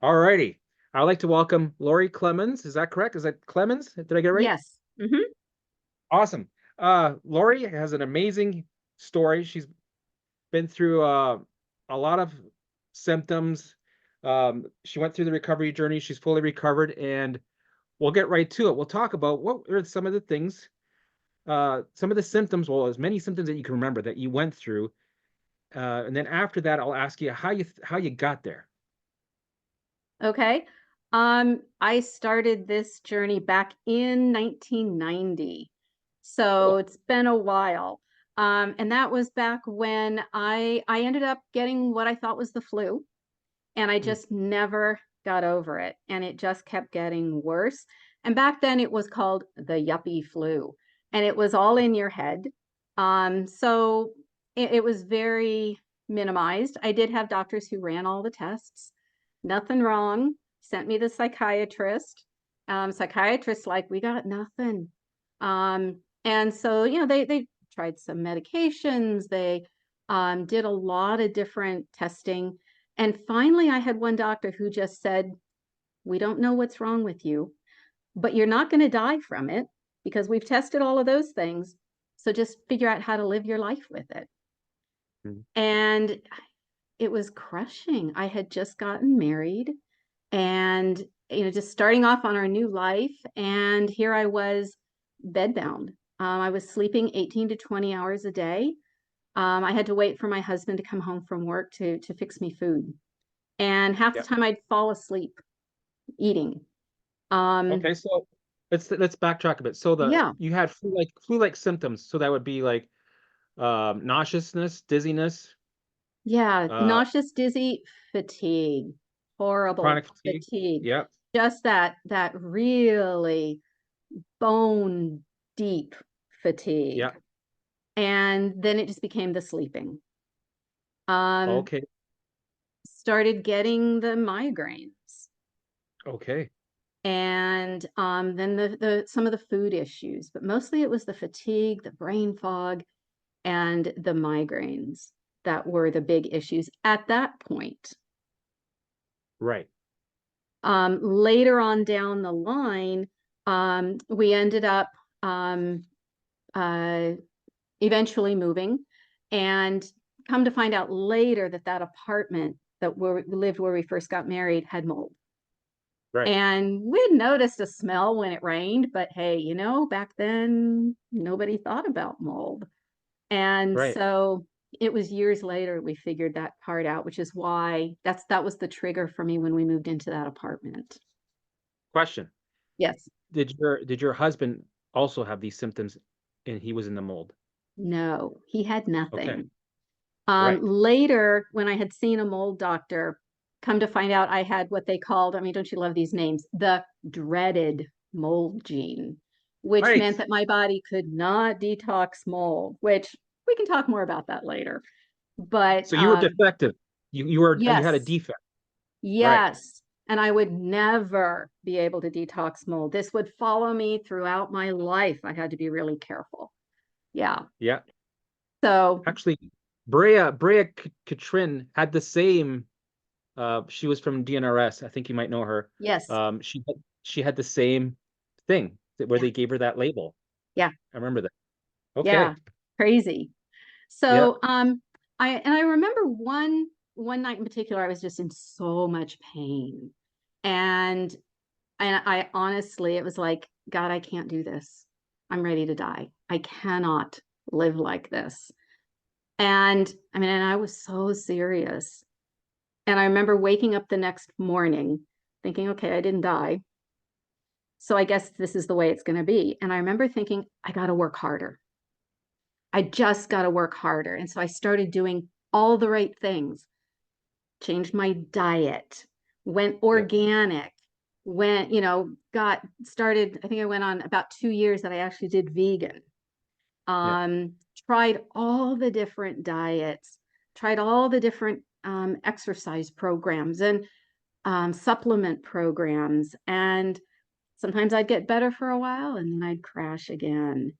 All righty. I'd like to welcome Lori Clemens. Is that correct? Is that Clemens? Did I get it right? Yes. Hmm. Awesome. Lori has an amazing story. She's been through a lot of symptoms. She went through the recovery journey. She's fully recovered, and we'll get right to it. We'll talk about what are some of the things, some of the symptoms, well, as many symptoms that you can remember that you went through. And then after that, I'll ask you how you got there. Okay. I started this journey back in 1990. So Cool. it's been a while. And that was back when I ended up getting what I thought was the flu, and I Mm. just never got over it. And it just kept getting worse. And back then it was called the yuppie flu, and it was all in your head. So it was very minimized. I did have doctors who ran all the tests. Nothing wrong. Sent me to the psychiatrist. Psychiatrist like, we got nothing. And so, they tried some medications. They did a lot of different testing. And finally, I had one doctor who just said, we don't know what's wrong with you, but you're not going to die from it because we've tested all of those things. So just figure out how to live your life with it. Mm. And it was crushing. I had just gotten married and, just starting off on our new life. And here I was bedbound. I was sleeping 18 to 20 hours a day. I had to wait for my husband to come home from work to fix me food. And half the Yeah. time I'd fall asleep eating. Um, Okay, so let's backtrack a bit. So yeah, you had flu-like symptoms. So that would be like nauseousness, dizziness, yeah, uh nauseous, dizzy, fatigue, horrible chronic fatigue. fatigue. Yeah, Just that really bone deep yeah. fatigue. And then it just became the sleeping. Um, Okay, Started getting the migraines. okay. And then the some of the food issues, but mostly it was the fatigue, the brain fog, and the migraines that were the big issues at that point. Right. Later on down the line, we ended up um, uh, eventually moving, and come to find out later that that apartment that we lived where we first got married had mold. Right. And we'd noticed a smell when it rained, but hey, back then nobody thought about mold. And Right. so it was years later we figured that part out, which is why that was the trigger for me when we moved into that apartment. Question. Yes. Did your husband also have these symptoms and he was in the mold? No, he had Okay. nothing. Right. Later, when I had seen a mold doctor, come to find out I had what they called, I mean, don't you love these names? The dreaded mold gene, which Right. meant that my body could not detox mold, which we can talk more about that later. But So you were defective. You had a yes, defect. Right. yes. And I would never be able to detox mold. This would follow me throughout my life. I had to be really careful. Yeah. Yeah. So, Actually, Brea Katrin had the same. She was from DNRS. I think you might know her. yes. She had the same thing where Yeah. they gave her that label. Yeah. I remember that. Yeah. Okay. Crazy. Yeah. So, I remember one night in particular, I was just in so much pain. And I honestly, it was like, God, I can't do this. I'm ready to die. I cannot live like this. And I mean, and I was so serious. And I remember waking up the next morning thinking, okay, I didn't die. So I guess this is the way it's going to be. And I remember thinking, I got to work harder. I just got to work harder. And so I started doing all the right things, changed my diet, went Yeah. organic, got started. I think I went on about 2 years that I actually did vegan. Yeah. Um, Tried all the different diets, tried all the different exercise programs and supplement programs. And sometimes I'd get better for a while and then I'd crash again.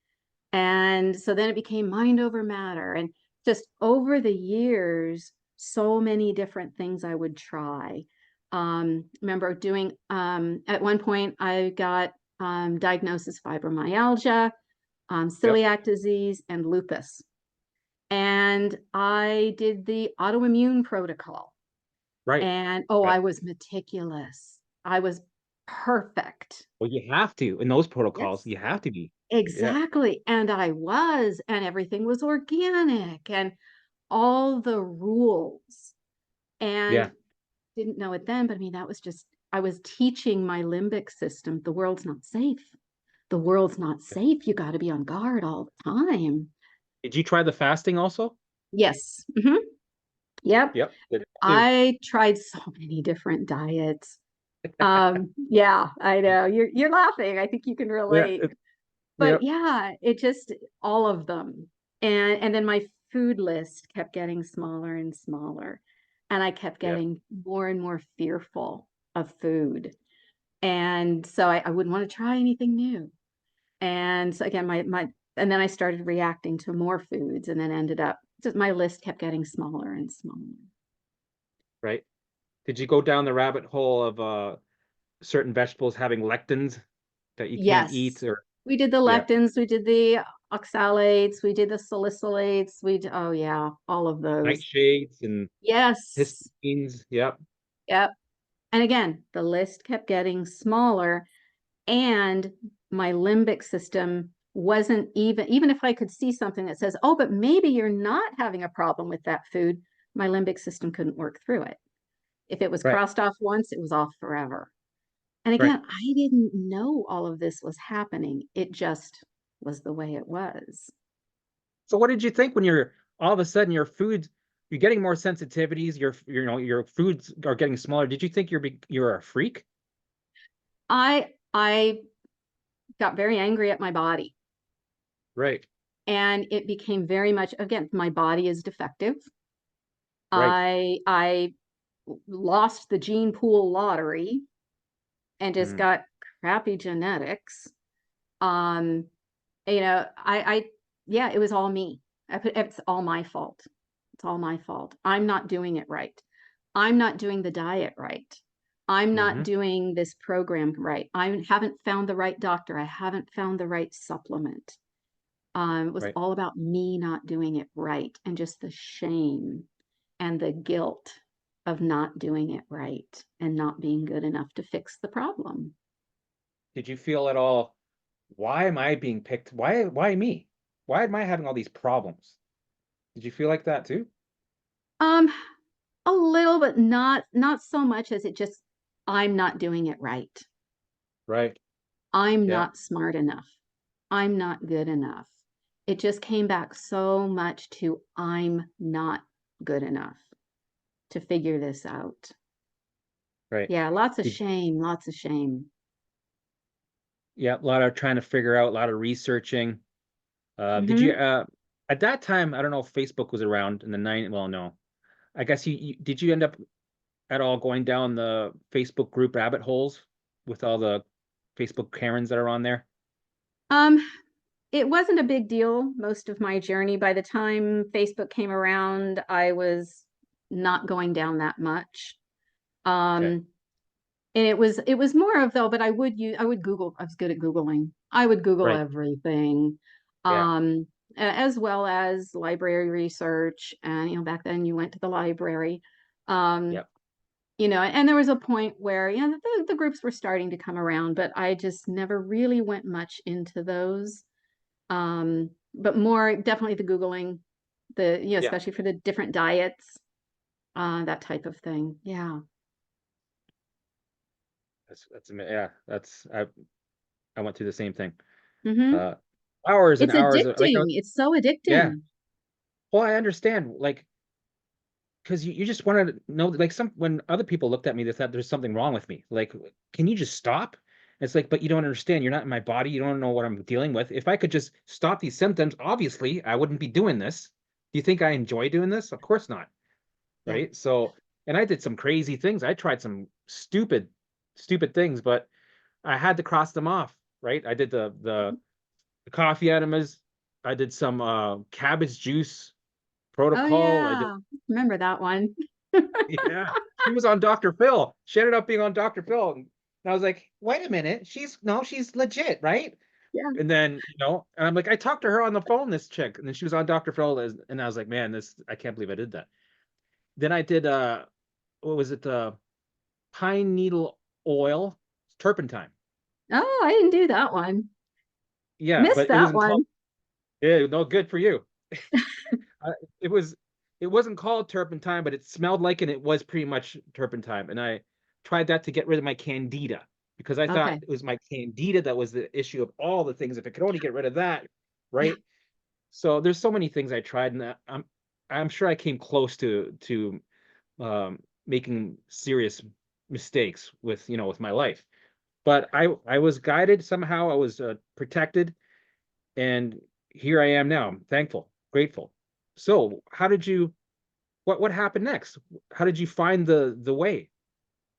And so then it became mind over matter. And just over the years, so many different things I would try. Remember doing, at one point I got diagnosis fibromyalgia, Yep. celiac disease, and lupus. And I did the autoimmune protocol. Right. And oh, Right. I was meticulous. I was perfect. Well, you have to in those protocols. Yes, You have to be. Yeah. exactly. And I was, and everything was organic and all the rules. Yeah. And didn't know it then, but I mean, that was just, I was teaching my limbic system the world's not safe. The world's not safe. You got to be on guard all the time. Did you try the fasting also? Yes. Yep. Yep. Did that too. I tried so many different diets. Yeah, I know. You're laughing. I think you can Yeah. relate. But Yep. yeah, it just all of them. And then my food list kept getting smaller and smaller. And I kept Yeah. getting more and more fearful of food. And so I wouldn't want to try anything new. And so again, and then I started reacting to more foods and then ended up just my list kept getting smaller and smaller. Right. Did you go down the rabbit hole of certain vegetables having lectins that you can't eat Yes. or We did the yeah, lectins, we did the oxalates, we did the salicylates, oh yeah, all of those. nightshades and Yes. histamines. Yep. Yep. And again, the list kept getting smaller and my limbic system wasn't even if I could see something that says, "Oh, but maybe you're not having a problem with that food," my limbic system couldn't work through it. If it was Right. crossed off once, it was off forever. And Right. again, I didn't know all of this was happening. It just was the way it was. So what did you think when you're all of a sudden your food you're getting more sensitivities, your foods are getting smaller. Did you think you're a freak? I got very angry at my body Right. and it became very much again, my body is defective. Right. I lost the gene pool lottery and just Mhm. got crappy genetics. Um, I yeah, it was all me. It's all my fault. It's all my fault. I'm not doing it right. I'm not doing the diet right. I'm not Mhm. doing this program right. I haven't found the right doctor. I haven't found the right supplement. It was Right. all about me not doing it right and just the shame and the guilt of not doing it right and not being good enough to fix the problem. Did you feel at all, why am I being picked? Why me? Why am I having all these problems? Did you feel like that too? Um, a little, but not so much as it just I'm not doing it right. Right. I'm Yeah. not smart enough. I'm not good enough. It just came back so much to I'm not good enough to figure this out. Right. Yeah, lots of Did shame, lots of shame. yeah, a lot of trying to figure out, a lot of researching. Did you Hmm. at that time, I don't know if Facebook was around in the nine, well, no. I guess you did you end up at all going down the Facebook group rabbit holes with all the Facebook Karens that are on there? Um, it wasn't a big deal most of my journey. By the time Facebook came around, I was not going down that much. Okay. Um, and it was more of though, but I would Google, I was good at Googling. I would Google Right. everything. Yeah. As well as library research. And back then you went to the library. Um, Yep. and there was a point where, the groups were starting to come around, but I just never really went much into those. But more definitely the Googling, Yeah. especially for the different diets, that type of thing. Yeah. Yeah, I went through the same thing. Hmm. Uh Hours and It's hours of addicting. It's so yeah. addicting. Well, I understand, like, because you just want to know, like, some when other people looked at me, they thought there's something wrong with me. Like, can you just stop? It's like, but you don't understand. You're not in my body. You don't know what I'm dealing with. If I could just stop these symptoms, obviously, I wouldn't be doing this. Do you think I enjoy doing this? Of course not. Yeah. Right. So, and I did some crazy things. I tried some stupid things, but I had to cross them off. Right. I did the coffee enemas. I did some cabbage juice Oh protocol. I did, yeah. Remember that one. yeah. She was on Dr. Phil. She ended up being on Dr. Phil. And I was like, wait a minute, she's legit, right? Yeah. And then, and I'm like, I talked to her on the phone, this chick, and then she was on Dr. Phil, and I was like, man, I can't believe I did that. Then I did what was it? Pine needle oil, turpentine. Oh, I didn't do that one. Yeah, Missed but it that wasn't called. one. Yeah, no, good for you. It was. It wasn't called turpentine, but it smelled like, and it was pretty much turpentine. And I tried that to get rid of my candida because I thought Okay. it was my candida that was the issue of all the things. If I could only get rid of that, Yeah. right? So there's so many things I tried, and I'm sure I came close to making serious mistakes with my life. But I was guided somehow. I was protected, and here I am now. I'm thankful, grateful. So, how did you? What happened next? How did you find the way?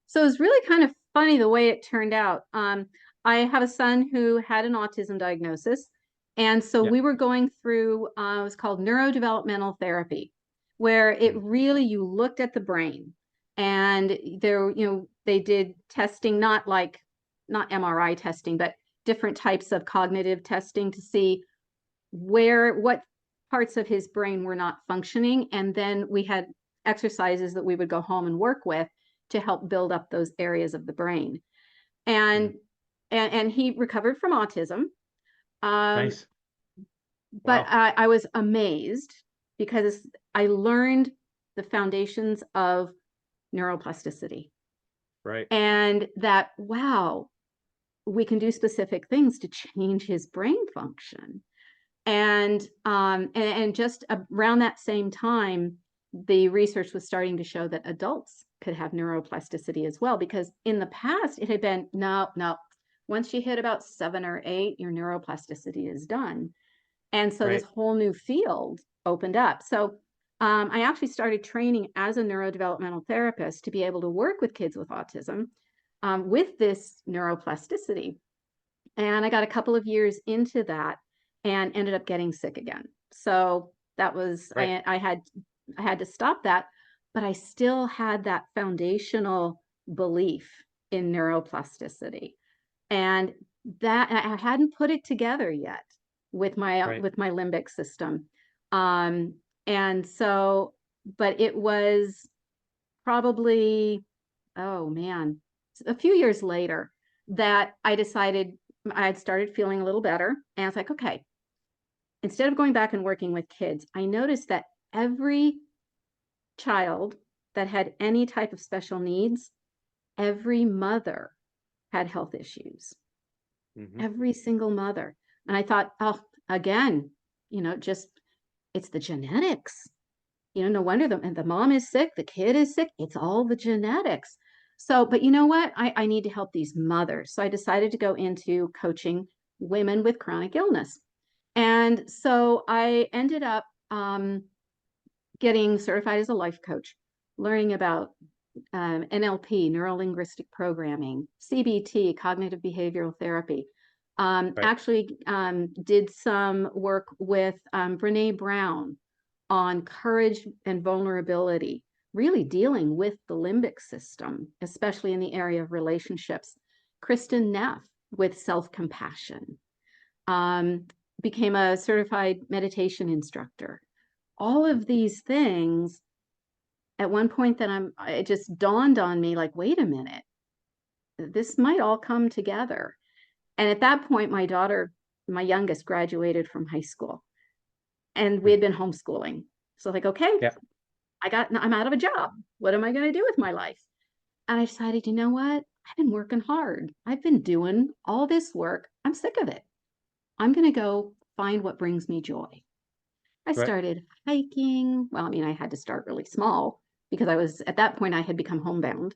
So it was really kind of funny the way it turned out. I have a son who had an autism diagnosis. And so Yeah. we were going through, it was called neurodevelopmental therapy, where it Mm. really, you looked at the brain and there, they did testing, not MRI testing, but different types of cognitive testing to see what parts of his brain were not functioning. And then we had exercises that we would go home and work with to help build up those areas of the brain. Mm. And and he recovered from autism. Um, Nice. but Wow. I was amazed because I learned the foundations of neuroplasticity Right. and that, wow, we can do specific things to change his brain function. And just around that same time, the research was starting to show that adults could have neuroplasticity as well, because in the past it had been no, no. Once you hit about 7 or 8, your neuroplasticity is done. And so this Right. whole new field opened up. So I actually started training as a neurodevelopmental therapist to be able to work with kids with autism with this neuroplasticity. And I got a couple of years into that and ended up getting sick again. So that was Right. I had to stop that, but I still had that foundational belief in neuroplasticity. And that I hadn't put it together yet Right. with my limbic system. Um, and so, but it was probably, oh man, a few years later that I decided I had started feeling a little better. And I was like, okay, instead of going back and working with kids, I noticed that every child that had any type of special needs, every mother had health issues, Hmm. every single mother. And I thought, oh, again, just it's the genetics. No wonder the mom is sick, the kid is sick. It's all the genetics. So, but you know what? I need to help these mothers. So I decided to go into coaching women with chronic illness. And so I ended up getting certified as a life coach, learning about NLP, neuro linguistic programming, CBT, cognitive behavioral therapy. Right. Actually, did some work with Brene Brown on courage and vulnerability, really dealing with the limbic system, especially in the area of relationships. Kristen Neff with self compassion, um, became a certified meditation instructor. All of these things at one point that it just dawned on me like, wait a minute, this might all come together. And at that point, my daughter, my youngest, graduated from high school and we Mm. had been homeschooling. So like, okay, Yeah. I'm out of a job. What am I going to do with my life? And I decided, you know what? I've been working hard. I've been doing all this work. I'm sick of it. I'm going to go find what brings me joy. I Right. started hiking. Well, I mean, I had to start really small because I was at that point I had become homebound.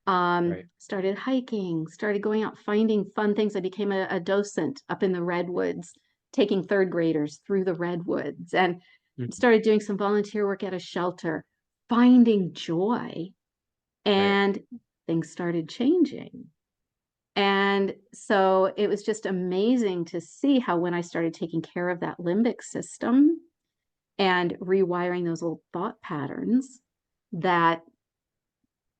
Right. Started hiking, started going out finding fun things. I became a docent up in the redwoods, taking third graders through the redwoods, and Mhm. started doing some volunteer work at a shelter, finding joy, Right. and things started changing. And so it was just amazing to see how when I started taking care of that limbic system and rewiring those old thought patterns, that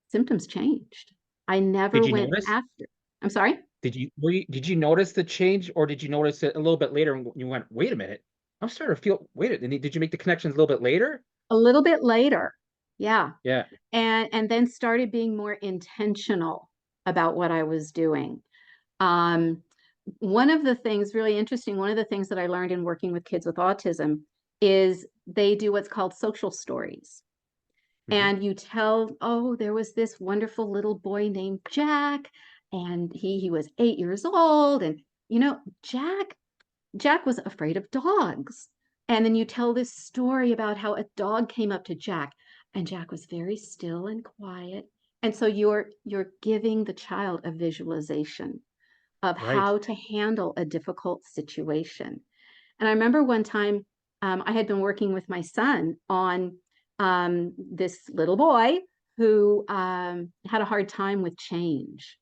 symptoms changed. I never Did you went notice? after. I'm sorry? Did you notice the change, or did you notice it a little bit later and you went, wait a minute, I'm starting to feel, wait, and did you make the connections a little bit later? A little bit later. Yeah. Yeah. And then started being more intentional about what I was doing. Um, one of the things really interesting, one of the things that I learned in working with kids with autism is they do what's called social stories. Hmm. And you tell, oh, there was this wonderful little boy named Jack, and he was 8 years old, and Jack was afraid of dogs. And then you tell this story about how a dog came up to Jack, and Jack was very still and quiet. And so you're giving the child a visualization of Right. how to handle a difficult situation. And I remember one time I had been working with my son on this little boy who had a hard time with change.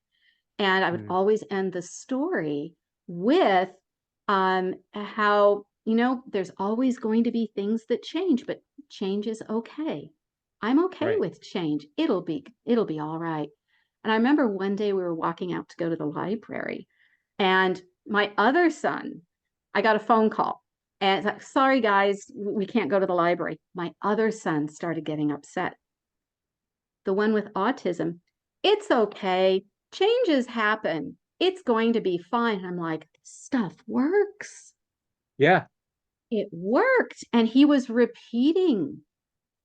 And I would Mm. always end the story with how, there's always going to be things that change, but change is okay. I'm okay Right. with change. It'll be all right. And I remember one day we were walking out to go to the library, and my other son, I got a phone call. And it's like, sorry, guys, we can't go to the library. My other son started getting upset. The one with autism, it's okay. Changes happen. It's going to be fine. I'm like, stuff works. Yeah. It worked. And he was repeating.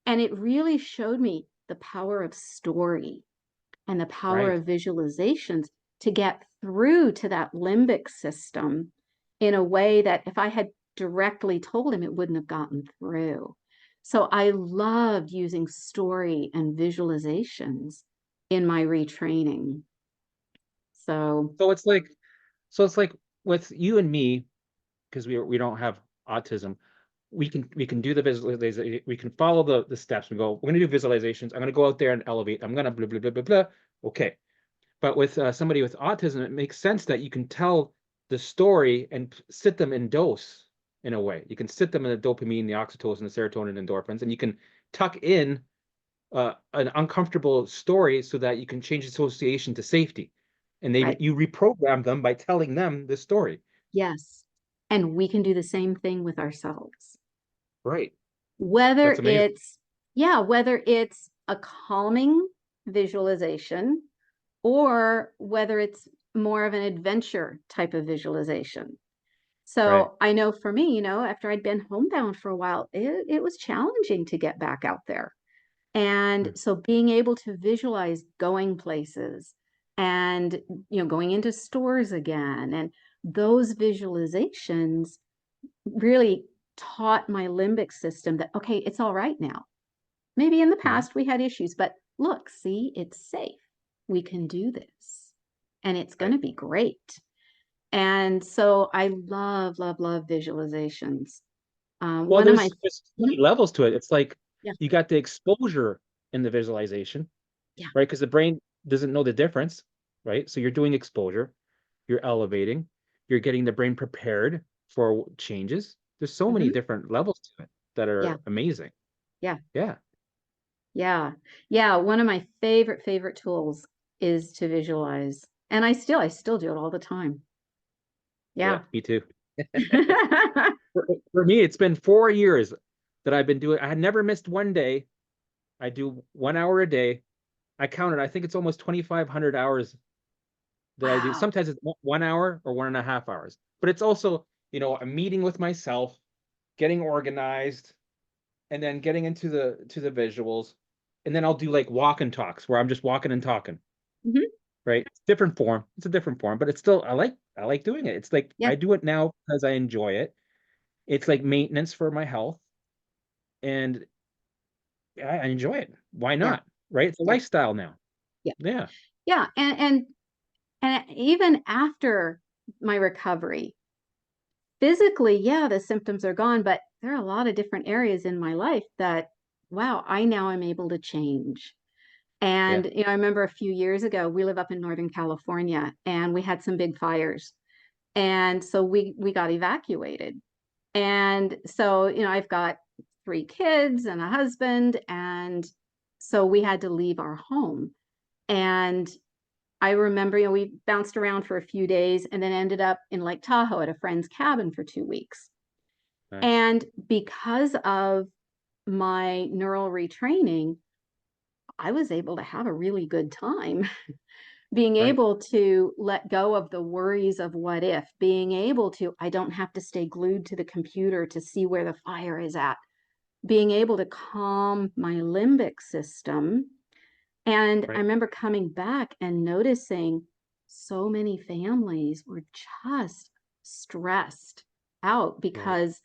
And it really showed me the power of story and the power Right. of visualizations to get through to that limbic system in a way that if I had directly told him, it wouldn't have gotten through. So I loved using story and visualizations in my retraining. So, So it's like, so it's like with you and me, because we don't have autism, we can do the visualization, we can follow the steps. We go, we're gonna do visualizations. I'm gonna go out there and elevate. I'm gonna blah blah blah blah blah. Okay. But with somebody with autism, it makes sense that you can tell the story and sit them in dose in a way. You can sit them in the dopamine, the oxytocin, the serotonin, endorphins, and you can tuck in an uncomfortable story so that you can change association to safety. And right. you reprogram them by telling them the story. Yes. And we can do the same thing with ourselves. Right. That's Whether amazing. it's, yeah, whether it's a calming visualization or whether it's more of an adventure type of visualization. Right. So I know for me, after I'd been homebound for a while, it was challenging to get back out there. And Mm. so being able to visualize going places and, going into stores again, and those visualizations really taught my limbic system that, okay, it's all right now. Maybe in the Mhm. past we had issues, but look, see, it's safe. We can do this and it's going Right. to be great. And so I love, love, love visualizations. Well, One of my, there's so Mhm. many levels to it. It's like Yeah, you got the exposure in the visualization, yeah, right? Because the brain doesn't know the difference, right? So you're doing exposure, you're elevating, you're getting the brain prepared for changes. There's so many hmm, different levels to it that yeah, are amazing. yeah, Yeah. yeah, yeah. One of my favorite tools is to visualize. And I still do it all the time. Yeah, Yeah. me too. For me, it's been 4 years that I've been doing. I had never missed one day. I do 1 hour a day. I counted. I think it's almost 2,500 hours that I do. Wow. Sometimes it's 1 hour or 1.5 hours, but it's also, a meeting with myself, getting organized, and then getting into the visuals, and then I'll do like walk and talks where I'm just walking and talking. Hmm. Right? It's different form. It's a different form, but it's still I like doing it. It's like Yeah, I do it now because I enjoy it. It's like maintenance for my health, and I enjoy it. Why yeah, not? Right? It's a yeah, lifestyle now. yeah, Yeah. yeah. And even after my recovery, physically, yeah, the symptoms are gone, but there are a lot of different areas in my life that, wow, I now am able to change. Yeah. And, I remember a few years ago, we live up in Northern California and we had some big fires. And so we got evacuated. And so, I've got 3 kids and a husband. And so we had to leave our home. And I remember, we bounced around for a few days and then ended up in Lake Tahoe at a friend's cabin for 2 weeks. Nice. And because of my neural retraining, I was able to have a really good time. Being Right. able to let go of the worries of what if, being able to, I don't have to stay glued to the computer to see where the fire is at, being able to calm my limbic system. And I Right. remember coming back and noticing so many families were just stressed out Yeah. because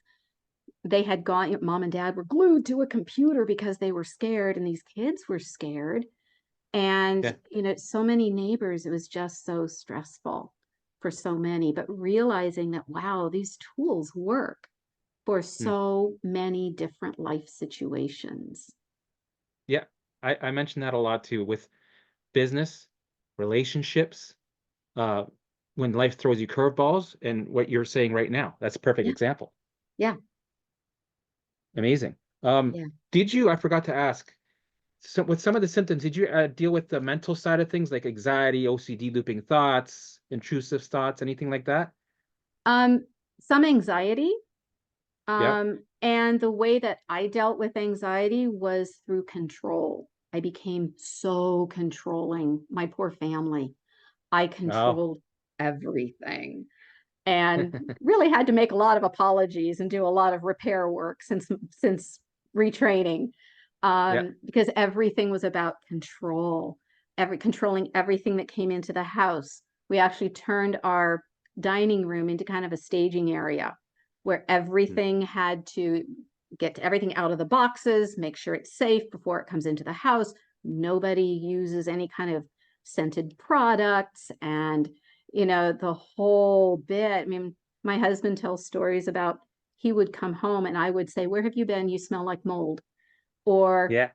they had gone, mom and dad were glued to a computer because they were scared, and these kids were scared. And, Yeah. so many neighbors, it was just so stressful for so many, but realizing that, wow, these tools work for Hmm. so many different life situations. Yeah. I mentioned that a lot too with business, relationships, uh, when life throws you curveballs, and what you're saying right now. That's a perfect Yeah, example. yeah, Amazing. yeah. Did you, I forgot to ask, so with some of the symptoms, did you deal with the mental side of things like anxiety, OCD, looping thoughts, intrusive thoughts, anything like that? Um, some anxiety. Yep. And the way that I dealt with anxiety was through control. I became so controlling. My poor family. I Oh, controlled everything and really had to make a lot of apologies and do a lot of repair work since retraining, yeah. because everything was about control, controlling everything that came into the house. We actually turned our dining room into kind of a staging area where Mm. everything had to get everything out of the boxes, make sure it's safe before it comes into the house. Nobody uses any kind of scented products, and the whole bit. I mean, my husband tells stories about, he would come home and I would say, "Where have you been? You smell like mold." Or, Yeah.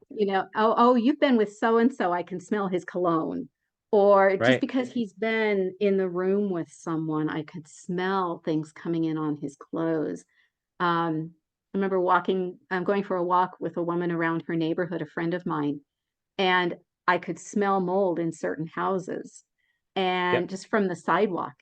"Oh, you've been with so and so, I can smell his cologne." Or just Right. because he's been in the room with someone, I could smell things coming in on his clothes. I remember going for a walk with a woman around her neighborhood, a friend of mine, and I could smell mold in certain houses, and Yep. just from the sidewalk.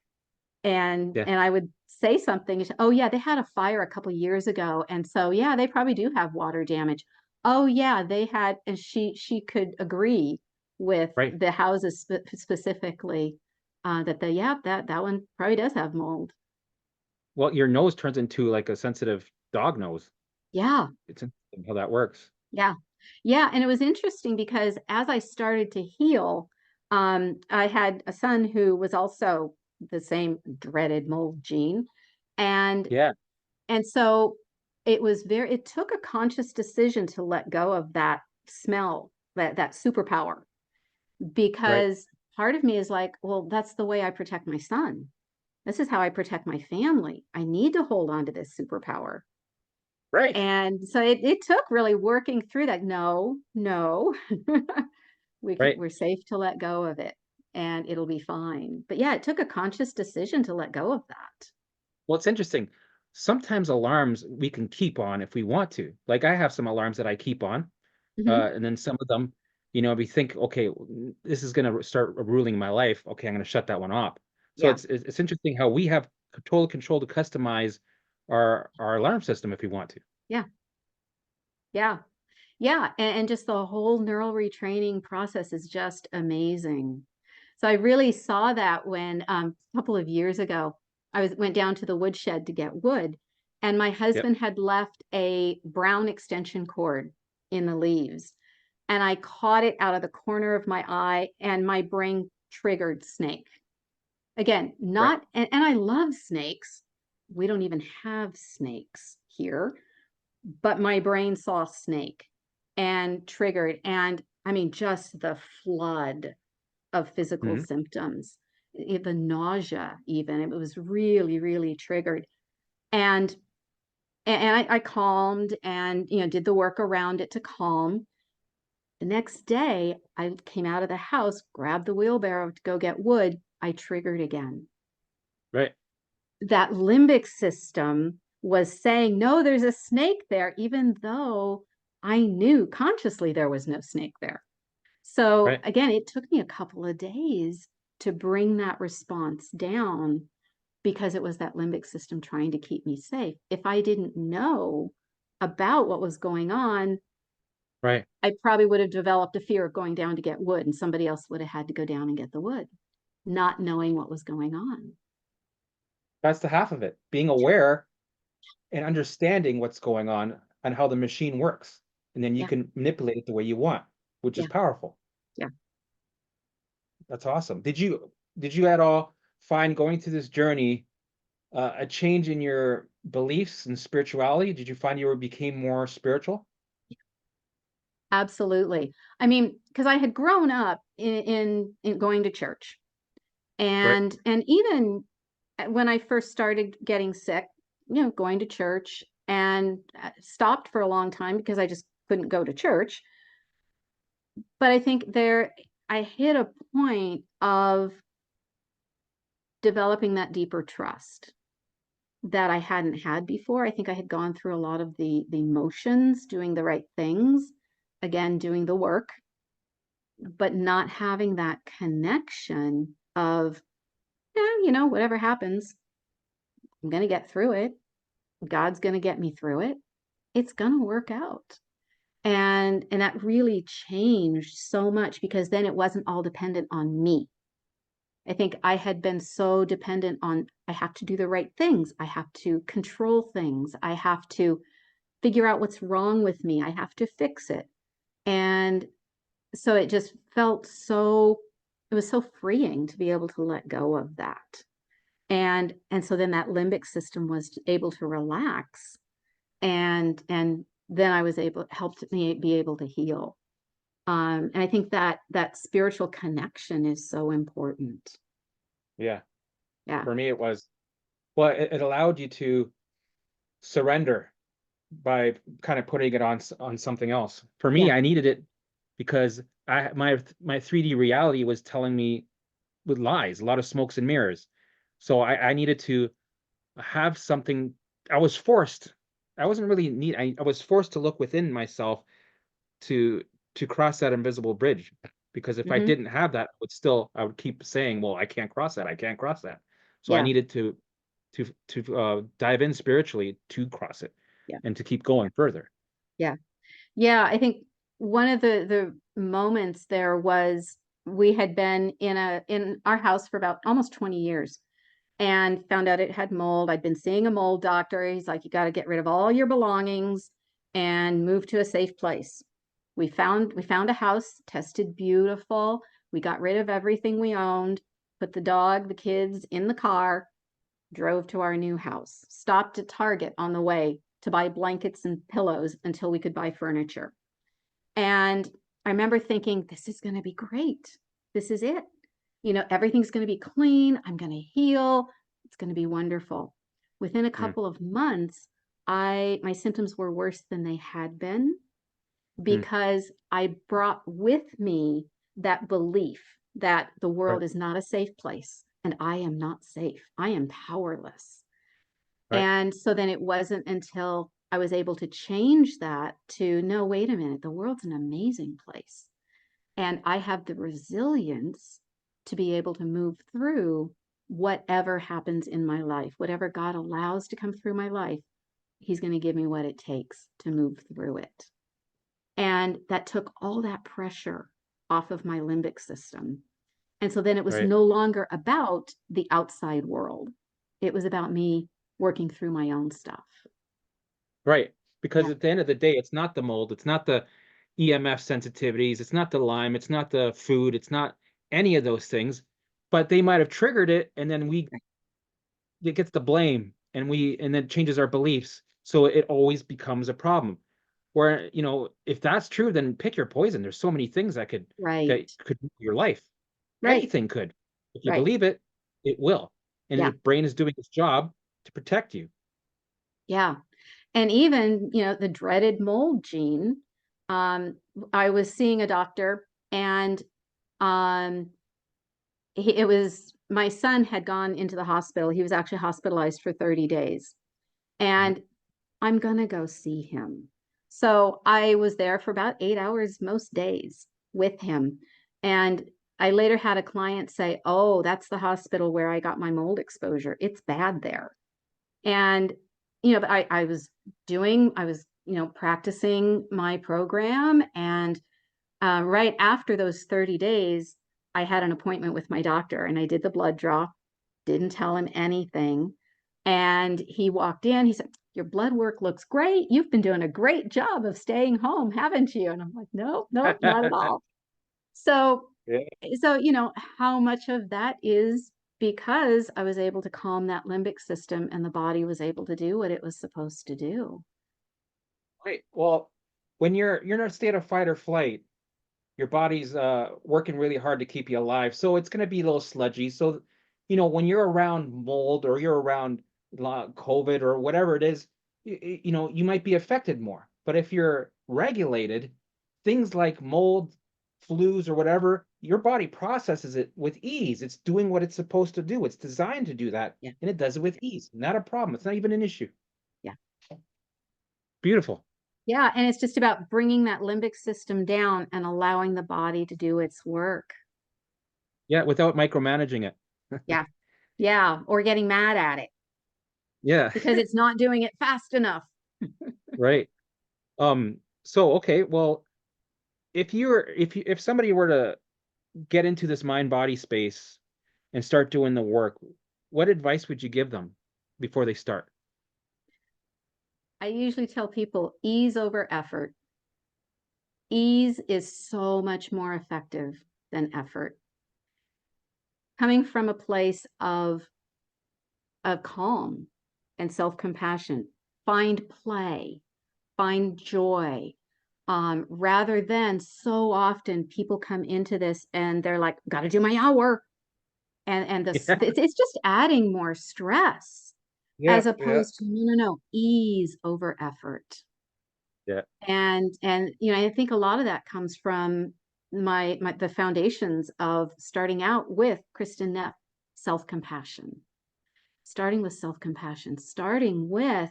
And Yeah. and I would say something, "Oh, yeah, they had a fire a couple years ago, and so, yeah, they probably do have water damage." "Oh, yeah, they had," and she could agree with Right. the houses specifically, that yeah, that one probably does have mold. Well, your nose turns into like a sensitive dog nose. Yeah. It's interesting how that works. Yeah. Yeah, and it was interesting because as I started to heal, I had a son who was also the same dreaded mold gene. And Yeah. and so it took a conscious decision to let go of that smell, that superpower, Right. because part of me is like, well, that's the way I protect my son. This is how I protect my family. I need to hold on to this superpower. Right. And so it took really working through that. No, no, Right. we're safe to let go of it, and it'll be fine. But yeah, it took a conscious decision to let go of that. Well, it's interesting. Sometimes alarms we can keep on if we want to. Like I have some alarms that I keep on, Mhm. and then some of them, we think, okay, this is going to start ruling my life. Okay, I'm going to shut that one off. So Yeah, it's interesting how we have total control to customize our alarm system if we want to. yeah, yeah, yeah. And just the whole neural retraining process is just amazing. So I really saw that when, a couple of years ago, I went down to the woodshed to get wood, and my Yep. husband had left a brown extension cord in the leaves, and I caught it out of the corner of my eye, and my brain triggered snake. Again, Right. not, and I love snakes. We don't even have snakes here, but my brain saw snake and triggered, and I mean, just the flood of physical Hmm. symptoms, the nausea even, it was really, really triggered. And I calmed and, did the work around it to calm. The next day, I came out of the house, grabbed the wheelbarrow to go get wood. I triggered again. Right. That limbic system was saying, no, there's a snake there, even though I knew consciously there was no snake there. So Right. again, it took me a couple of days to bring that response down because it was that limbic system trying to keep me safe. If I didn't know about what was going on, Right. I probably would have developed a fear of going down to get wood, and somebody else would have had to go down and get the wood, not knowing what was going on. That's the half of it. Being aware and understanding what's going on and how the machine works. And then you Yeah, can manipulate it the way you want, which is yeah, powerful. yeah. That's awesome. Did you at all find going through this journey a change in your beliefs and spirituality? Did you find you became more spiritual? Absolutely. I mean, because I had grown up in going to church, Right. and even when I first started getting sick, going to church, and stopped for a long time because I just couldn't go to church. But I think I hit a point of developing that deeper trust that I hadn't had before. I think I had gone through a lot of the motions, doing the right things, again, doing the work, but not having that connection of, yeah, whatever happens, I'm going to get through it. God's going to get me through it. It's going to work out. And that really changed so much because then it wasn't all dependent on me. I think I had been so dependent on, I have to do the right things. I have to control things. I have to figure out what's wrong with me. I have to fix it. And so it just felt so, it was so freeing to be able to let go of that. And so then that limbic system was able to relax, and then I was able, helped me be able to heal. And I think that that spiritual connection is so important. Yeah. Yeah. For me, it was, well, it allowed you to surrender by kind of putting it on something else. For me, Yeah. I needed it because my 3D reality was telling me with lies, a lot of smokes and mirrors. So I needed to have something. I was forced. I wasn't really need. I was forced to look within myself to to cross that invisible bridge. Because if I Hmm. didn't have that, I would keep saying, "Well, I can't cross that. I can't cross that." So I Yeah. needed to dive in spiritually to cross it Yeah. and to keep going further. Yeah. Yeah. I think one of the moments there was we had been in our house for about almost 20 years and found out it had mold. I'd been seeing a mold doctor. He's like, you got to get rid of all your belongings and move to a safe place. We found a house, tested beautiful. We got rid of everything we owned, put the dog, the kids in the car, drove to our new house, stopped at Target on the way to buy blankets and pillows until we could buy furniture. And I remember thinking, this is going to be great. This is it. Everything's going to be clean. I'm going to heal. It's going to be wonderful. Within a Mm, couple of months, my symptoms were worse than they had been mm, because I brought with me that belief that the right, world is not a safe place and I am not safe. I am powerless. right, And so then it wasn't until I was able to change that to no, wait a minute, the world's an amazing place. And I have the resilience to be able to move through whatever happens in my life, whatever God allows to come through my life. He's going to give me what it takes to move through it. And that took all that pressure off of my limbic system. And so then it was right, no longer about the outside world. It was about me working through my own stuff. right. Because Yeah, at the end of the day, it's not the mold, it's not the EMF sensitivities, it's not the Lyme, it's not the food, it's not any of those things. But they might have triggered it, and then right, it gets the blame, and then changes our beliefs. So it always becomes a problem. Where, if that's true, then pick your poison. There's so many things that right, could ruin your life. right, Anything could. If you right. believe it, it will. And Yeah, your brain is doing its job to protect you. yeah. And even, the dreaded mold gene. Um, I was seeing a doctor, and um, it was my son had gone into the hospital. He was actually hospitalized for 30 days. Mhm. And I'm going to go see him. So I was there for about 8 hours most days. with him. And I later had a client say, "Oh, that's the hospital where I got my mold exposure. It's bad there." And, I was practicing my program. And right after those 30 days, I had an appointment with my doctor and I did the blood draw, didn't tell him anything. And he walked in, he said, "Your blood work looks great. You've been doing a great job of staying home, haven't you?" And I'm like, "No, no, not at all." So, Yeah. how much of that is because I was able to calm that limbic system and the body was able to do what it was supposed to do. Right. Well, when you're in a state of fight or flight, your body's working really hard to keep you alive. So it's going to be a little sludgy. So, when you're around mold or you're around COVID or whatever it is, you might be affected more. But if you're regulated, things like mold, flus, or whatever, your body processes it with ease. It's doing what it's supposed to do. It's designed to do that, Yeah. and it does it with ease. Not a problem. It's not even an issue. Yeah. Beautiful. Yeah. And it's just about bringing that limbic system down and allowing the body to do its work. Yeah, without micromanaging it. Yeah. Yeah. Or getting mad at it Yeah, because it's not doing it fast enough. right. So okay, well, if somebody were to get into this mind body space and start doing the work, what advice would you give them before they start? I usually tell people ease over effort. Ease is so much more effective than effort. Coming from a place of calm and self-compassion, find play, find joy, rather than so often people come into this and they're like, "Got to do my hour," and this Yeah, it's just adding more stress yeah, as yeah, opposed to no, no, no, ease over effort. yeah. And I think a lot of that comes from the foundations of starting out with Kristen Neff, self-compassion, starting with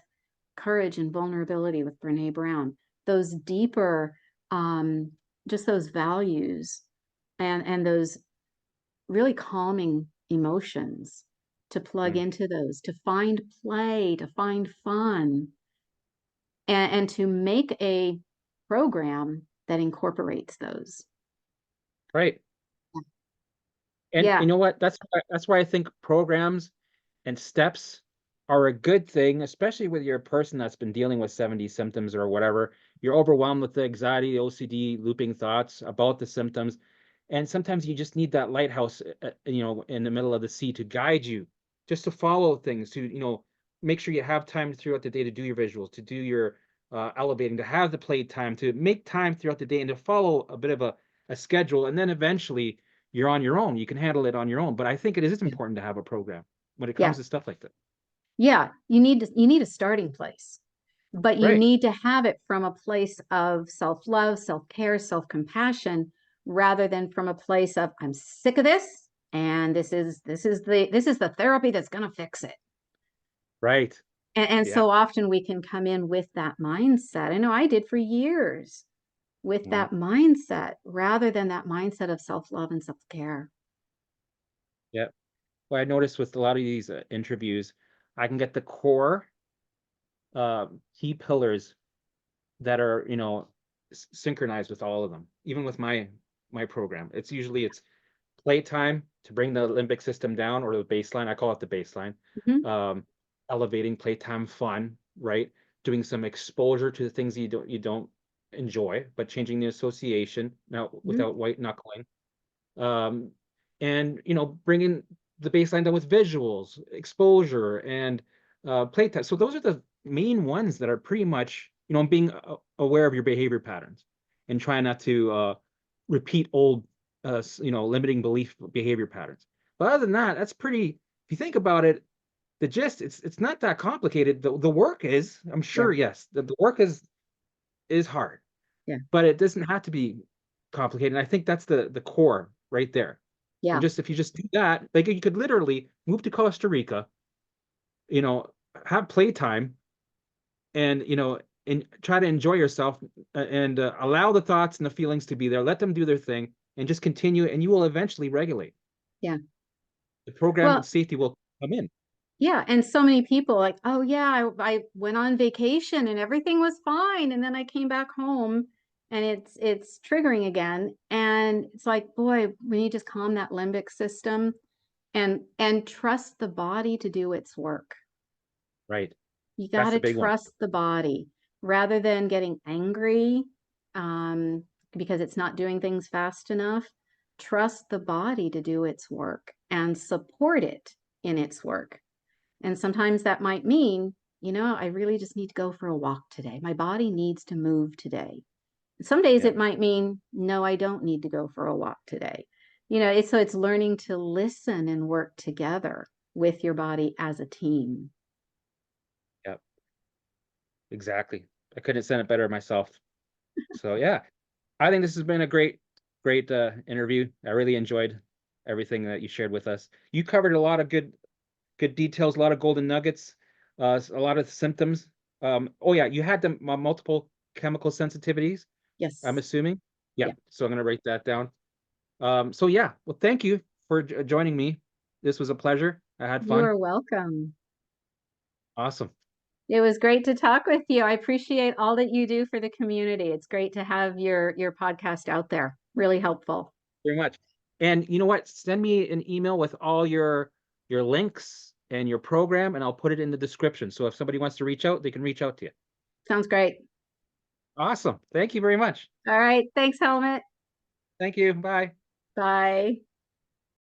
courage and vulnerability with Brene Brown, those deeper, um, just those values and those really calming emotions, to plug Mm, into those, to find play, to find fun, and to make a program that incorporates those. right. And Yeah. you know what? That's why I think programs and steps are a good thing, especially with your person that's been dealing with 70 symptoms or whatever. You're overwhelmed with the anxiety, the OCD, looping thoughts about the symptoms. And sometimes you just need that lighthouse, in the middle of the sea to guide you, just to follow things, to, make sure you have time throughout the day to do your visuals, to do your elevating, to have the playtime, to make time throughout the day and to follow a bit of a schedule. And then eventually you're on your own. You can handle it on your own. But I think it is Yeah. important to have a program when it Yeah. comes to stuff like that. Yeah. You need a starting place, but you Right. need to have it from a place of self-love, self-care, self-compassion, rather than from a place of I'm sick of this and this is the therapy that's going to fix it. Right. And Yeah. so often we can come in with that mindset. I know I did for years, with Yeah. that mindset rather than that mindset of self-love and self-care. Yeah. Well, I noticed with a lot of these interviews, I can get the core key pillars that are, synchronized with all of them. Even with my program, it's playtime to bring the limbic system down, or the baseline. I call it the baseline. Mhm. Um, Elevating playtime fun, right? Doing some exposure to the things you don't enjoy, but changing the association now Mhm. without white knuckling. Um, and bringing the baseline down with visuals, exposure, and playtime. So those are the main ones that are pretty much, being aware of your behavior patterns and trying not to repeat old, limiting belief behavior patterns. But other than that, that's pretty. If you think about it, the gist, it's not that complicated. The work is, I'm Yeah. sure, yes, the work is hard, Yeah. but it doesn't have to be complicated. And I think that's the core right there. And Yeah. just if you just do that, like you could literally move to Costa Rica, you know, have playtime, and and try to enjoy yourself, and allow the thoughts and the feelings to be there. Let them do their thing and just continue, and you will eventually regulate. Yeah. The program Well, of safety will come in. yeah, and so many people like, oh yeah, I went on vacation and everything was fine, and then I came back home and it's triggering again. And it's like, boy, we need to just calm that limbic system and trust the body to do its work. Right. You got That's the to big one. trust the body rather than getting angry um, because it's not doing things fast enough. Trust the body to do its work and support it in its work. And sometimes that might mean, I really just need to go for a walk today. My body needs to move today. Some days Yeah. it might mean, no, I don't need to go for a walk today. So it's learning to listen and work together with your body as a team. Yeah. Exactly. I couldn't have said it better myself. So yeah, I think this has been a great interview. I really enjoyed everything that you shared with us. You covered a lot of good details, a lot of golden nuggets, a lot of symptoms. Oh yeah, you had the multiple chemical sensitivities, I'm Yes. assuming. Yeah, Yeah. so I'm gonna write that down. So yeah, well, thank you for joining me. This was a pleasure. I had You fun. are welcome. Awesome. It was great to talk with you. I appreciate all that you do for the community. It's great to have your podcast out there. Really helpful. Very much. And you know what? Send me an email with all your links and your program, and I'll put it in the description. So if somebody wants to reach out, they can reach out to you. Sounds great. Awesome. Thank you very much. All right. Thanks, Helmet. Thank you. Bye. Bye.